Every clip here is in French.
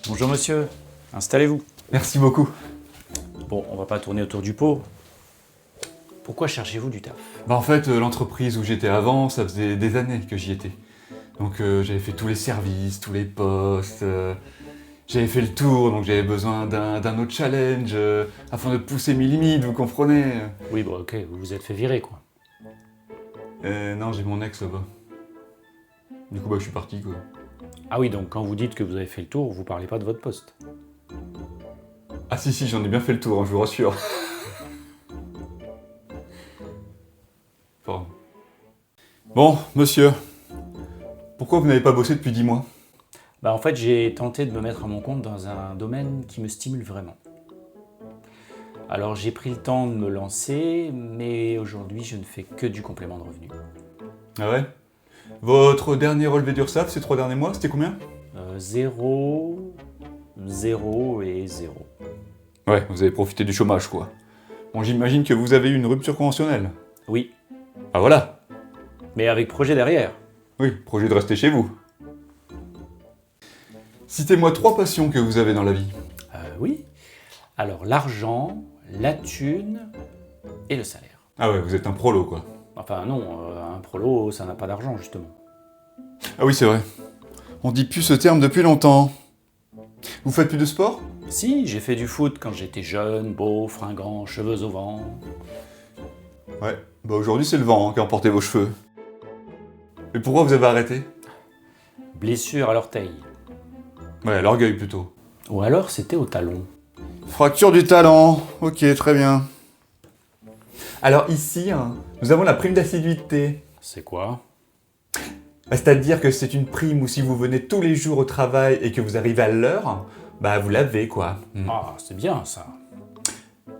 Bonjour monsieur, installez-vous. Merci beaucoup. Bon, on va pas tourner autour du pot. Pourquoi cherchez-vous du taf? En fait, l'entreprise où j'étais avant, ça faisait des années que j'y étais. Donc j'avais fait tous les services, tous les postes, j'avais fait le tour, donc j'avais besoin d'un autre challenge, afin de pousser mes limites, vous comprenez? Oui, bon ok, vous vous êtes fait virer quoi. Non, j'ai mon ex là-bas. Du coup, je suis parti quoi. Ah oui, donc quand vous dites que vous avez fait le tour, vous parlez pas de votre poste. Ah si, j'en ai bien fait le tour, hein, je vous rassure. Pardon. Bon, monsieur, pourquoi vous n'avez pas bossé depuis 10 mois? Bah en fait, j'ai tenté de me mettre à mon compte dans un domaine qui me stimule vraiment. Alors j'ai pris le temps de me lancer, mais aujourd'hui je ne fais que du complément de revenu. Ah ouais? Votre dernier relevé d'URSSAF ces 3 derniers mois, c'était combien? 0, 0 et 0. Ouais, vous avez profité du chômage quoi. Bon, j'imagine que vous avez eu une rupture conventionnelle. Oui, Ah voilà. mais avec projet derrière. Oui, projet de rester chez vous. Citez-moi 3 passions que vous avez dans la vie. Oui. Alors l'argent, la thune et le salaire. Ah ouais, vous êtes un prolo quoi. Enfin non, un prolo, ça n'a pas d'argent justement. Ah oui, c'est vrai. On dit plus ce terme depuis longtemps. Vous faites plus de sport? Si, j'ai fait du foot quand j'étais jeune, beau, fringant, cheveux au vent. Ouais, aujourd'hui c'est le vent qui a emporté vos cheveux. Mais pourquoi vous avez arrêté? Blessure à l'orteil. Ouais, à l'orgueil plutôt. Ou alors c'était au talon. Fracture du talent. Ok, très bien. Alors ici, nous avons la prime d'assiduité. C'est quoi? C'est-à-dire que c'est une prime où si vous venez tous les jours au travail et que vous arrivez à l'heure, vous l'avez quoi. Ah, c'est bien ça.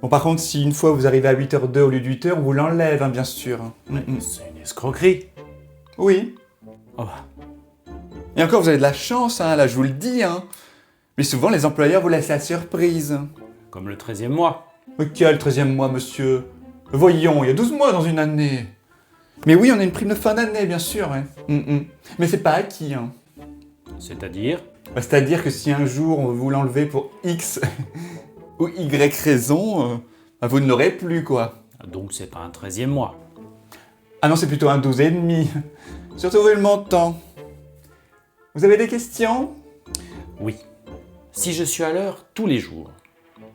Bon, par contre, si une fois vous arrivez à 8h02 au lieu de 8h, on vous l'enlève, bien sûr. C'est une escroquerie. Oui. Oh bah, Et encore, vous avez de la chance, là, je vous le dis. Mais souvent, les employeurs vous laissent la surprise. comme le 13e mois. Mais quel 13e mois, monsieur? Voyons, il y a 12 mois dans une année. Mais oui, on a une prime de fin d'année, bien sûr. Mais c'est pas acquis. C'est-à-dire? C'est-à-dire que si un jour on veut vous l'enlever pour X ou Y raison, vous ne l'aurez plus, quoi. Donc c'est pas un 13e mois. Ah non, c'est plutôt un 12 et demi. Surtout vu le montant. Vous avez des questions? Oui. Si je suis à l'heure tous les jours,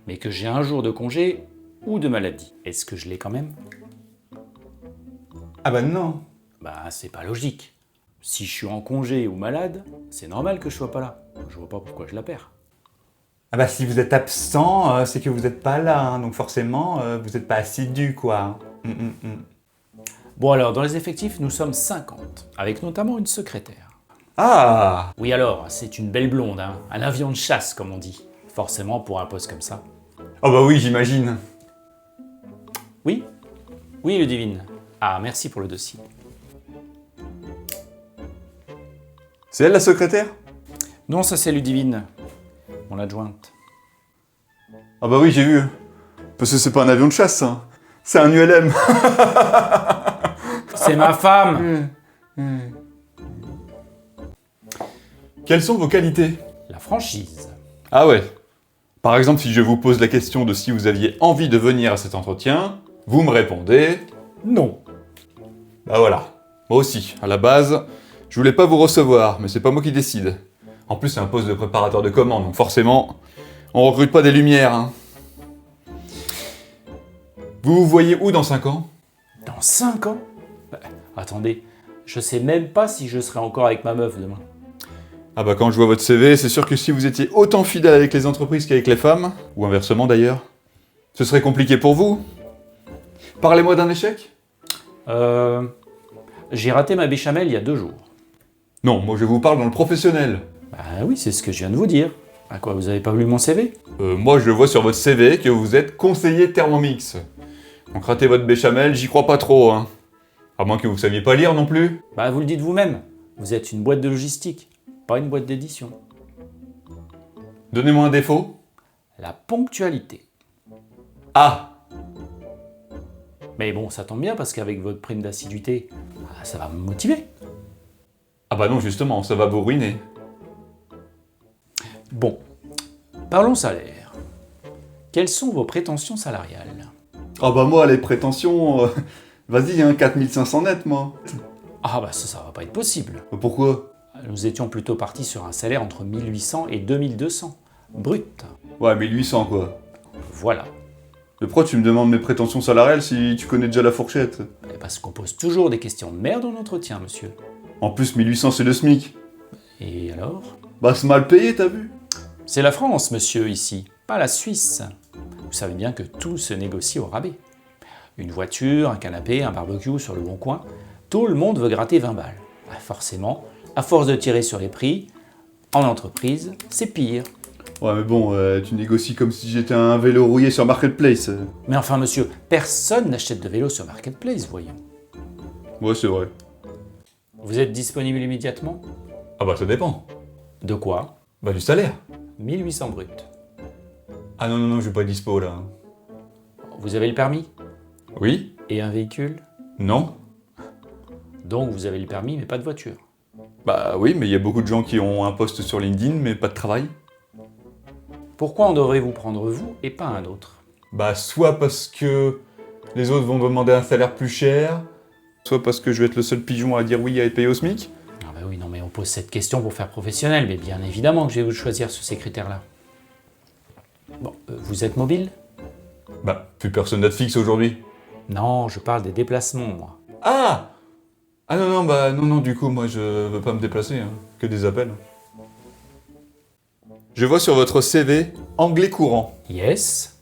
mais que j'ai un jour de congé ou de maladie, est-ce que je l'ai quand même? Ah bah non. Bah c'est pas logique. Si je suis en congé ou malade, c'est normal que je sois pas là. Je vois pas pourquoi je la perds. Ah bah si vous êtes absent, c'est que vous n'êtes pas là, donc forcément, vous n'êtes pas assidu, quoi. Bon alors, dans les effectifs, nous sommes 50, avec notamment une secrétaire. Ah. Oui alors, c'est une belle blonde, un avion de chasse comme on dit. Forcément pour un poste comme ça. Oh bah oui, j'imagine. Oui? Oui Ludivine. Ah, merci pour le dossier. C'est elle la secrétaire? Non, ça c'est Ludivine, mon adjointe. Ah bah oui, j'ai vu. Parce que c'est pas un avion de chasse, c'est un ULM. C'est ma femme! Quelles sont vos qualités? La franchise. Ah ouais. Par exemple, si je vous pose la question de si vous aviez envie de venir à cet entretien, vous me répondez... Non. Bah voilà. Moi aussi, à la base, je voulais pas vous recevoir, mais c'est pas moi qui décide. En plus, c'est un poste de préparateur de commande, donc forcément, on recrute pas des lumières. Vous vous voyez où dans 5 ans? Dans 5 ans? Attendez, je sais même pas si je serai encore avec ma meuf demain. Ah bah quand je vois votre CV, c'est sûr que si vous étiez autant fidèle avec les entreprises qu'avec les femmes, ou inversement d'ailleurs, ce serait compliqué pour vous. Parlez-moi d'un échec. J'ai raté ma béchamel il y a 2 jours. Non, moi je vous parle dans le professionnel. Bah oui, c'est ce que je viens de vous dire. À quoi, vous avez pas lu mon CV? Moi je vois sur votre CV que vous êtes conseiller Thermomix. Donc rater votre béchamel, j'y crois pas trop. À moins que vous saviez pas lire non plus. Bah vous le dites vous-même, vous êtes une boîte de logistique, pas une boîte d'édition. Donnez-moi un défaut. La ponctualité. Ah. Mais bon, ça tombe bien parce qu'avec votre prime d'assiduité, ça va me motiver. Ah bah non justement, ça va vous ruiner. Bon, Parlons salaire. Quelles sont vos prétentions salariales? Ah bah moi, les prétentions... vas-y, hein, 4500 net, moi. Ah bah ça va pas être possible. Pourquoi? Nous étions plutôt partis sur un salaire entre 1800 et 2200, brut. Ouais, 1800, quoi. Voilà. Mais pourquoi tu me demandes mes prétentions salariales si tu connais déjà la fourchette? Parce qu'on pose toujours des questions de merde en entretien, monsieur. En plus, 1800, c'est le SMIC. Et alors? Bah, c'est mal payé, t'as vu? C'est la France, monsieur, ici, pas la Suisse. Vous savez bien que tout se négocie au rabais. Une voiture, un canapé, un barbecue sur le bon coin, tout le monde veut gratter 20 balles. Bah forcément, à force de tirer sur les prix, en entreprise, c'est pire. Ouais, mais bon, tu négocies comme si j'étais un vélo rouillé sur Marketplace. Mais enfin, monsieur, personne n'achète de vélo sur Marketplace, voyons. Ouais, c'est vrai. Vous êtes disponible immédiatement? Ah bah, ça dépend. De quoi? Bah, du salaire. 1800 brut. Ah non, je vais pas être dispo, là. Vous avez le permis? Oui? Et un véhicule? Non? Donc vous avez le permis, mais pas de voiture. Bah oui, mais il y a beaucoup de gens qui ont un poste sur LinkedIn, mais pas de travail. Pourquoi on devrait vous prendre vous et pas un autre? Bah, soit parce que les autres vont demander un salaire plus cher, soit parce que je vais être le seul pigeon à dire oui à être payé au SMIC. Ah bah oui, non mais on pose cette question pour faire professionnel, mais bien évidemment que je vais vous choisir sur ces critères-là. Bon, vous êtes mobile? Bah, plus personne n'a de fixe aujourd'hui. Non, je parle des déplacements, moi. Ah! Ah non, du coup, moi je veux pas me déplacer, hein, que des appels. Je vois sur votre CV anglais courant. Yes.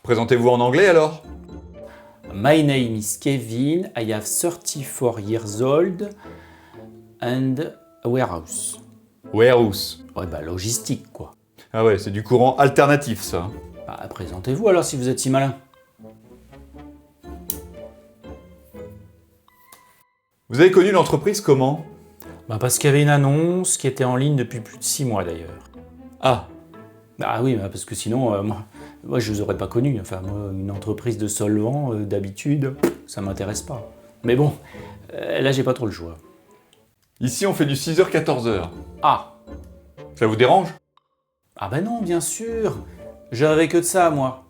Présentez-vous en anglais alors? My name is Kevin, I have 34 years old and a warehouse. Warehouse. Ouais bah logistique quoi. Ah ouais, c'est du courant alternatif ça. Bah présentez-vous alors si vous êtes si malin. Vous avez connu l'entreprise comment? Bah parce qu'il y avait une annonce qui était en ligne depuis plus de 6 mois d'ailleurs. Ah, Ah oui, bah parce que sinon, moi je vous aurais pas connu. Enfin, moi, une entreprise de solvants, d'habitude, ça m'intéresse pas. Mais bon, là j'ai pas trop le choix. ici on fait du 6h-14h. Ah! Ça vous dérange? Ah ben non, bien sûr! Je rêvais que de ça, moi.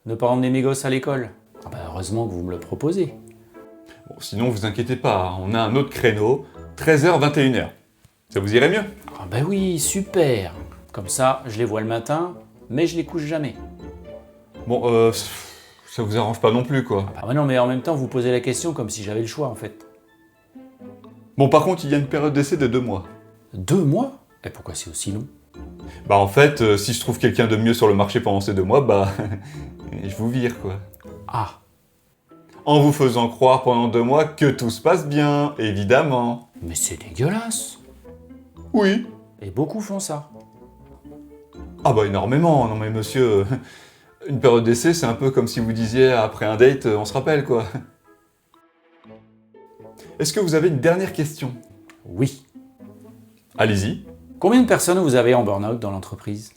Ne pas emmener mes gosses à l'école. Ah bah heureusement que vous me le proposez. Bon, sinon vous inquiétez pas, on a un autre créneau, 13h-21h. Ça vous irait mieux? Ah ben oui, super! Comme ça, je les vois le matin, mais je les couche jamais. Bon, ça vous arrange pas non plus quoi. Ah bah non, mais en même temps, vous posez la question comme si j'avais le choix en fait. Bon, par contre, il y a une période d'essai de 2 mois. 2 mois? Et pourquoi c'est aussi long? Bah en fait, si je trouve quelqu'un de mieux sur le marché pendant ces 2 mois, bah je vous vire quoi. Ah! En vous faisant croire pendant 2 mois que tout se passe bien, évidemment. Mais c'est dégueulasse! Oui. Et beaucoup font ça. Ah bah énormément, non mais monsieur, une période d'essai c'est un peu comme si vous disiez après un date, on se rappelle quoi. Est-ce que vous avez une dernière question? Oui. Allez-y. Combien de personnes vous avez en burn-out dans l'entreprise?